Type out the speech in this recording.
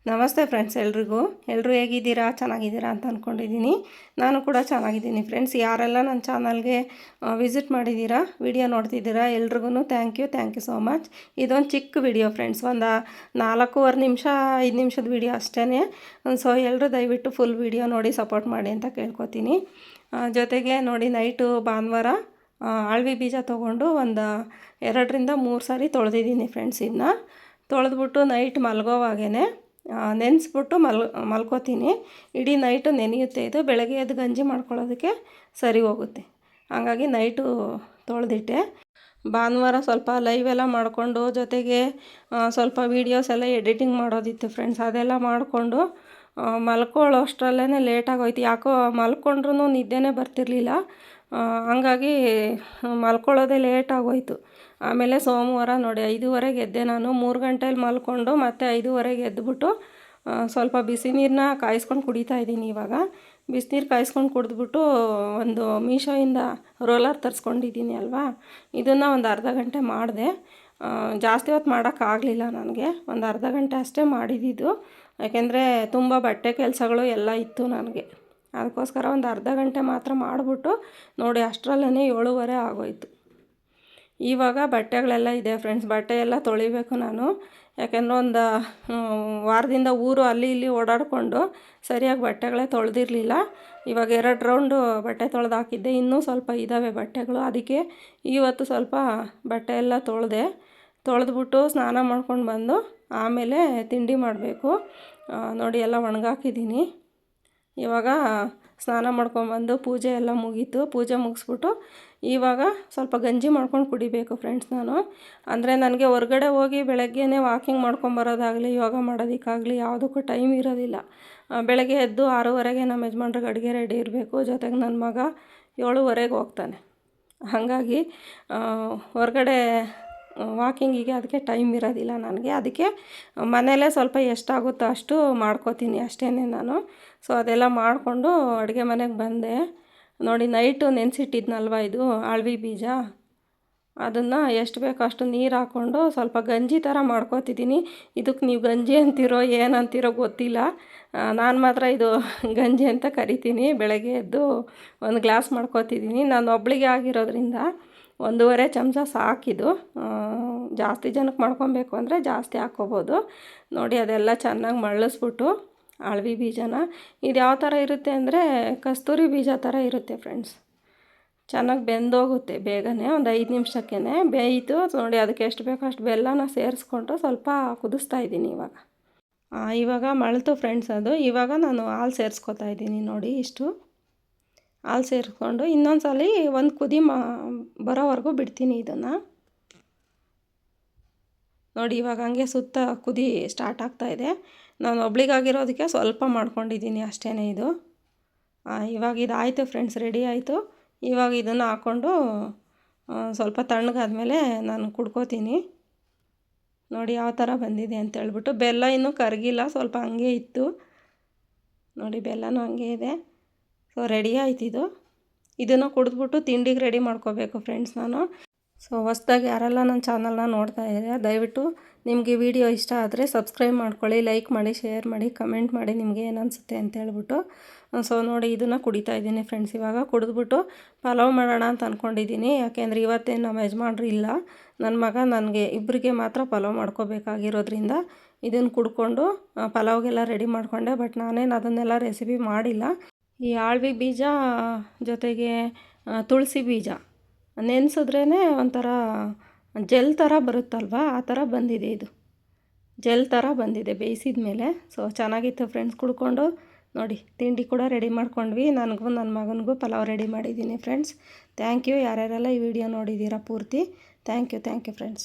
ನಮಸ್ತೆ ಫ್ರೆಂಡ್ಸ್, ಎಲ್ಲರೂ ಹೇಗಿದ್ದೀರಾ? ಚೆನ್ನಾಗಿದ್ದೀರಾ ಅಂತ ಅಂದ್ಕೊಂಡಿದ್ದೀನಿ. ನಾನು ಕೂಡ ಚೆನ್ನಾಗಿದ್ದೀನಿ ಫ್ರೆಂಡ್ಸ್. ಯಾರೆಲ್ಲ ನನ್ನ ಚಾನಲ್ಗೆ ವಿಸಿಟ್ ಮಾಡಿದ್ದೀರಾ, ವಿಡಿಯೋ ನೋಡ್ತಿದ್ದೀರಾ, ಎಲ್ರಿಗೂ ಥ್ಯಾಂಕ್ ಯು ಸೋ ಮಚ್. ಇದೊಂದು ಚಿಕ್ಕ ವಿಡಿಯೋ ಫ್ರೆಂಡ್ಸ್, ಒಂದು 4.25 ನಿಮಿಷ 5 ನಿಮಿಷದ ವಿಡಿಯೋ ಅಷ್ಟೇ. ಸೊ ಎಲ್ಲರೂ ದಯವಿಟ್ಟು ಫುಲ್ ವಿಡಿಯೋ ನೋಡಿ ಸಪೋರ್ಟ್ ಮಾಡಿ ಅಂತ ಕೇಳ್ಕೊತೀನಿ. ಜೊತೆಗೆ ನೋಡಿ, ನೈಟು ಭಾನುವಾರ ಆಳ್ವಿ ಬೀಜ ತೊಗೊಂಡು ಒಂದು 2ರಿಂದ 3 ಸಾರಿ ತೊಳೆದಿದ್ದೀನಿ ಫ್ರೆಂಡ್ಸ್. ಇದನ್ನ ತೊಳೆದ್ಬಿಟ್ಟು ನೈಟ್ ಮಲಗೋವಾಗೇ ನೆನೆಸ್ಬಿಟ್ಟು ಮಲ್ಕೋತೀನಿ. ಇಡೀ ನೈಟು ನೆನೆಯುತ್ತೆ. ಇದು ಬೆಳಗ್ಗೆ ಎದ್ದು ಗಂಜಿ ಮಾಡ್ಕೊಳ್ಳೋದಕ್ಕೆ ಸರಿ ಹೋಗುತ್ತೆ. ಹಾಗಾಗಿ ನೈಟು ತೊಳೆದಿಟ್ಟೆ. ಭಾನುವಾರ ಸ್ವಲ್ಪ ಲೈವ್ ಎಲ್ಲ ಮಾಡಿಕೊಂಡು, ಜೊತೆಗೆ ಸ್ವಲ್ಪ ವೀಡಿಯೋಸ್ ಎಲ್ಲ ಎಡಿಟಿಂಗ್ ಮಾಡೋದಿತ್ತು ಫ್ರೆಂಡ್ಸ್. ಅದೆಲ್ಲ ಮಾಡಿಕೊಂಡು ಮಲ್ಕೊಳ್ಳೋ ಅಷ್ಟರಲ್ಲೇ ಲೇಟಾಗೋಯ್ತು. ಯಾಕೋ ಮಲ್ಕೊಂಡ್ರೂ ನಿದ್ದೆನೇ ಬರ್ತಿರ್ಲಿಲ್ಲ. ಹಂಗಾಗಿ ಮಲ್ಕೊಳ್ಳೋದೇ ಲೇಟಾಗೋಯ್ತು. ಆಮೇಲೆ ಸೋಮವಾರ ನೋಡಿ 5:30ಗೆ ಎದ್ದೆ. ನಾನು 3 ಗಂಟೆಲಿ ಮಲ್ಕೊಂಡು ಮತ್ತೆ 5:30ಗೆ ಎದ್ದುಬಿಟ್ಟು ಸ್ವಲ್ಪ ಬಿಸಿ ನೀರನ್ನ ಕಾಯಿಸ್ಕೊಂಡು ಕುಡಿತಾ ಇದ್ದೀನಿ. ಇವಾಗ ಬಿಸಿನೀರು ಕಾಯಿಸ್ಕೊಂಡು ಕುಡಿದ್ಬಿಟ್ಟು ಒಂದು ಮೀಶೋಯಿಂದ ರೋಲರ್ ತರಿಸ್ಕೊಂಡಿದ್ದೀನಿ ಅಲ್ವಾ, ಇದನ್ನು ಒಂದು ಅರ್ಧ ಗಂಟೆ ಮಾಡಿದೆ. ಜಾಸ್ತಿ ಹೊತ್ತು ಮಾಡೋಕ್ಕಾಗಲಿಲ್ಲ ನನಗೆ. ಒಂದು ಅರ್ಧ ಗಂಟೆ ಅಷ್ಟೇ ಮಾಡಿದ್ದು. ಯಾಕೆಂದರೆ ತುಂಬ ಬಟ್ಟೆ ಕೆಲಸಗಳು ಎಲ್ಲ ಇತ್ತು ನನಗೆ. ಅದಕ್ಕೋಸ್ಕರ ಒಂದು ಅರ್ಧ ಗಂಟೆ ಮಾತ್ರ ಮಾಡಿಬಿಟ್ಟು ನೋಡಿ ಅಷ್ಟರಲ್ಲೇ 7:30 ಆಗೋಯ್ತು. ಇವಾಗ ಬಟ್ಟೆಗಳೆಲ್ಲ ಇದೆ ಫ್ರೆಂಡ್ಸ್. ಬಟ್ಟೆ ಎಲ್ಲ ತೊಳಿಬೇಕು ನಾನು. ಯಾಕೆಂದರೆ ಒಂದು ವಾರದಿಂದ ಊರು ಅಲ್ಲಿ ಇಲ್ಲಿ ಓಡಾಡಿಕೊಂಡು ಸರಿಯಾಗಿ ಬಟ್ಟೆಗಳೇ ತೊಳೆದಿರಲಿಲ್ಲ. ಇವಾಗ 2 ರೌಂಡು ಬಟ್ಟೆ ತೊಳೆದು ಹಾಕಿದ್ದೆ. ಇನ್ನೂ ಸ್ವಲ್ಪ ಇದ್ದಾವೆ ಬಟ್ಟೆಗಳು. ಅದಕ್ಕೆ ಇವತ್ತು ಸ್ವಲ್ಪ ಬಟ್ಟೆ ಎಲ್ಲ ತೊಳೆದ್ಬಿಟ್ಟು ಸ್ನಾನ ಮಾಡ್ಕೊಂಡು ಬಂದು ಆಮೇಲೆ ತಿಂಡಿ ಮಾಡಬೇಕು. ನೋಡಿ ಎಲ್ಲ ಒಣಗಾಕಿದ್ದೀನಿ. ಇವಾಗ ಸ್ನಾನ ಮಾಡ್ಕೊಂಬಂದು ಪೂಜೆ ಎಲ್ಲ ಮುಗೀತು. ಪೂಜೆ ಮುಗಿಸ್ಬಿಟ್ಟು ಇವಾಗ ಸ್ವಲ್ಪ ಗಂಜಿ ಮಾಡ್ಕೊಂಡು ಕುಡಿಬೇಕು ಫ್ರೆಂಡ್ಸ್ ನಾನು. ಅಂದರೆ ನನಗೆ ಹೊರಗಡೆ ಹೋಗಿ ಬೆಳಗ್ಗೆನೇ ವಾಕಿಂಗ್ ಮಾಡ್ಕೊಂಬರೋದಾಗಲಿ, ಯೋಗ ಮಾಡೋದಕ್ಕಾಗಲಿ ಯಾವುದಕ್ಕೂ ಟೈಮ್ ಇರೋದಿಲ್ಲ. ಬೆಳಗ್ಗೆ ಎದ್ದು 6:30ಗೆ ನಮ್ಮ ಯಜಮಾನ್ರಿಗೆ ಅಡುಗೆ ರೆಡಿ ಇರಬೇಕು. ಜೊತೆಗೆ ನನ್ನ ಮಗ 7:30ಗೆ ಹೋಗ್ತಾನೆ. ಹಾಗಾಗಿ ಹೊರಗಡೆ ವಾಕಿಂಗಿಗೆ ಅದಕ್ಕೆ ಟೈಮ್ ಇರೋದಿಲ್ಲ ನನಗೆ. ಅದಕ್ಕೆ ಮನೆಯಲ್ಲೇ ಸ್ವಲ್ಪ ಎಷ್ಟಾಗುತ್ತೋ ಅಷ್ಟು ಮಾಡ್ಕೋತೀನಿ ಅಷ್ಟೇ ನಾನು. ಸೊ ಅದೆಲ್ಲ ಮಾಡಿಕೊಂಡು ಅಡುಗೆ ಮನೆಗೆ ಬಂದೆ. ನೋಡಿ ನೈಟು ನೆನೆಸಿಟ್ಟಿದ್ನಲ್ವ, ಇದು ಆಳ್ವಿ ಬೀಜ, ಅದನ್ನು ಎಷ್ಟು ಬೇಕೋ ಅಷ್ಟು ನೀರು ಹಾಕ್ಕೊಂಡು ಸ್ವಲ್ಪ ಗಂಜಿ ಥರ ಮಾಡ್ಕೋತಿದ್ದೀನಿ. ಇದಕ್ಕೆ ನೀವು ಗಂಜಿ ಅಂತೀರೋ ಏನಂತೀರೋ ಗೊತ್ತಿಲ್ಲ. ನಾನು ಮಾತ್ರ ಇದು ಗಂಜಿ ಅಂತ ಕರಿತೀನಿ. ಬೆಳಗ್ಗೆ ಎದ್ದು ಒಂದು ಗ್ಲಾಸ್ ಮಾಡ್ಕೋತಿದ್ದೀನಿ. ನಾನು ಒಬ್ಬಳಿಗೆ ಆಗಿರೋದ್ರಿಂದ 1.5 ಚಮಚ ಸಾಕಿದು. ಜಾಸ್ತಿ ಜನಕ್ಕೆ ಮಾಡ್ಕೊಬೇಕು ಅಂದರೆ ಜಾಸ್ತಿ ಹಾಕ್ಕೋಬೋದು. ನೋಡಿ ಅದೆಲ್ಲ ಚೆನ್ನಾಗಿ ಮಳ್ಳಿಸ್ಬಿಟ್ಟು ಆಳ್ವಿ ಬೀಜನ, ಇದು ಯಾವ ಥರ ಇರುತ್ತೆ ಅಂದರೆ ಕಸ್ತೂರಿ ಬೀಜ ಥರ ಇರುತ್ತೆ ಫ್ರೆಂಡ್ಸ್. ಚೆನ್ನಾಗಿ ಬೆಂದೋಗುತ್ತೆ ಬೇಗನೆ. ಒಂದು 5 ನಿಮಿಷಕ್ಕೇ ಬೇಯಿತು. ನೋಡಿ ಅದಕ್ಕೆ ಎಷ್ಟು ಬೇಕೋ ಅಷ್ಟು ಬೆಲ್ಲನ ಸೇರಿಸ್ಕೊಂಡು ಸ್ವಲ್ಪ ಕುದಿಸ್ತಾ ಇದ್ದೀನಿ ಇವಾಗ ಮಳ್ತು ಫ್ರೆಂಡ್ಸ್ ಅದು. ಇವಾಗ ನಾನು ಹಾಲು ಸೇರಿಸ್ಕೊತಾ ಇದ್ದೀನಿ. ನೋಡಿ ಇಷ್ಟು ಹಾಲು ಸೇರಿಸ್ಕೊಂಡು ಇನ್ನೊಂದು ಸಲ ಒಂದು ಕುದಿ ಬರೋವರೆಗೂ ಬಿಡ್ತೀನಿ ಇದನ್ನು. ನೋಡಿ ಇವಾಗ ಹಂಗೆ ಸುತ್ತ ಕುದಿ ಸ್ಟಾರ್ಟ್ ಆಗ್ತಾಯಿದೆ. ನಾನು ಒಬ್ಳಿಗಾಗಿರೋದಕ್ಕೆ ಸ್ವಲ್ಪ ಮಾಡ್ಕೊಂಡಿದ್ದೀನಿ ಅಷ್ಟೇ ಇದು. ಇವಾಗ ಇದಾಯಿತು ಫ್ರೆಂಡ್ಸ್, ರೆಡಿ ಆಯಿತು. ಇವಾಗ ಇದನ್ನು ಹಾಕ್ಕೊಂಡು ಸ್ವಲ್ಪ ತಣ್ಣಗಾದ್ಮೇಲೆ ನಾನು ಕುಡ್ಕೋತೀನಿ. ನೋಡಿ ಯಾವ ಥರ ಬಂದಿದೆ ಅಂತೇಳ್ಬಿಟ್ಟು. ಬೆಲ್ಲ ಇನ್ನೂ ಕರಗಿಲ್ಲ, ಸ್ವಲ್ಪ ಹಂಗೆ ಇತ್ತು. ನೋಡಿ ಬೆಲ್ಲನೂ ಹಂಗೆ ಇದೆ. ಸೊ ರೆಡಿ ಆಯ್ತಿದು. ಇದನ್ನು ಕುಡಿದ್ಬಿಟ್ಟು ತಿಂಡಿಗೆ ರೆಡಿ ಮಾಡ್ಕೋಬೇಕು ಫ್ರೆಂಡ್ಸ್ ನಾನು. ಸೊ ಹೊಸ್ದಾಗಿ ಯಾರೆಲ್ಲ ನನ್ನ ಚಾನಲ್ನ ನೋಡ್ತಾ ಇದ್ದೀರಾ, ದಯವಿಟ್ಟು ನಿಮಗೆ ವಿಡಿಯೋ ಇಷ್ಟ ಆದರೆ ಸಬ್ಸ್ಕ್ರೈಬ್ ಮಾಡ್ಕೊಳ್ಳಿ, ಲೈಕ್ ಮಾಡಿ, ಶೇರ್ ಮಾಡಿ, ಕಮೆಂಟ್ ಮಾಡಿ ನಿಮಗೆ ಏನು ಅನಿಸುತ್ತೆ ಅಂತೇಳ್ಬಿಟ್ಟು. ಸೊ ನೋಡಿ ಇದನ್ನು ಕುಡಿತಾ ಇದ್ದೀನಿ ಫ್ರೆಂಡ್ಸ್. ಇವಾಗ ಕುಡಿದ್ಬಿಟ್ಟು ಪಲಾವ್ ಮಾಡೋಣ ಅಂತ ಅಂದ್ಕೊಂಡಿದ್ದೀನಿ. ಯಾಕೆಂದರೆ ಇವತ್ತೇನು ನಮ್ಮ ಯಜಮಾನ್ರು ಇಲ್ಲ, ನನ್ನ ಮಗ ನನಗೆ ಇಬ್ಬರಿಗೆ ಮಾತ್ರ ಪಲಾವ್ ಮಾಡ್ಕೋಬೇಕಾಗಿರೋದ್ರಿಂದ ಇದನ್ನು ಕುಡ್ಕೊಂಡು ಪಲಾವ್ಗೆಲ್ಲ ರೆಡಿ ಮಾಡಿಕೊಂಡೆ. ಬಟ್ ನಾನೇನು ಅದನ್ನೆಲ್ಲ ರೆಸಿಪಿ ಮಾಡಿಲ್ಲ. ಈ ಆಳ್ವಿ ಬೀಜ ಜೊತೆಗೆ ತುಳಸಿ ಬೀಜ ನೆನೆಸಿದ್ರೇ ಒಂಥರ ಜೆಲ್ ಥರ ಬರುತ್ತಲ್ವ, ಆ ಥರ ಬಂದಿದೆ. ಇದು ಜೆಲ್ ಥರ ಬಂದಿದೆ ಬೇಯಿಸಿದ ಮೇಲೆ. ಸೊ ಚೆನ್ನಾಗಿತ್ತು ಫ್ರೆಂಡ್ಸ್. ಕುಡ್ಕೊಂಡು ನೋಡಿ ತಿಂಡಿ ಕೂಡ ರೆಡಿ ಮಾಡ್ಕೊಂಡ್ವಿ. ನನಗೂ ನನ್ನ ಮಗನಿಗೂ ಪಲಾವ್ ರೆಡಿ ಮಾಡಿದ್ದೀನಿ ಫ್ರೆಂಡ್ಸ್. ಥ್ಯಾಂಕ್ ಯು ಯಾರ್ಯಾರೆಲ್ಲ ಈ ವಿಡಿಯೋ ನೋಡಿದ್ದೀರಾ ಪೂರ್ತಿ. Thank you friends.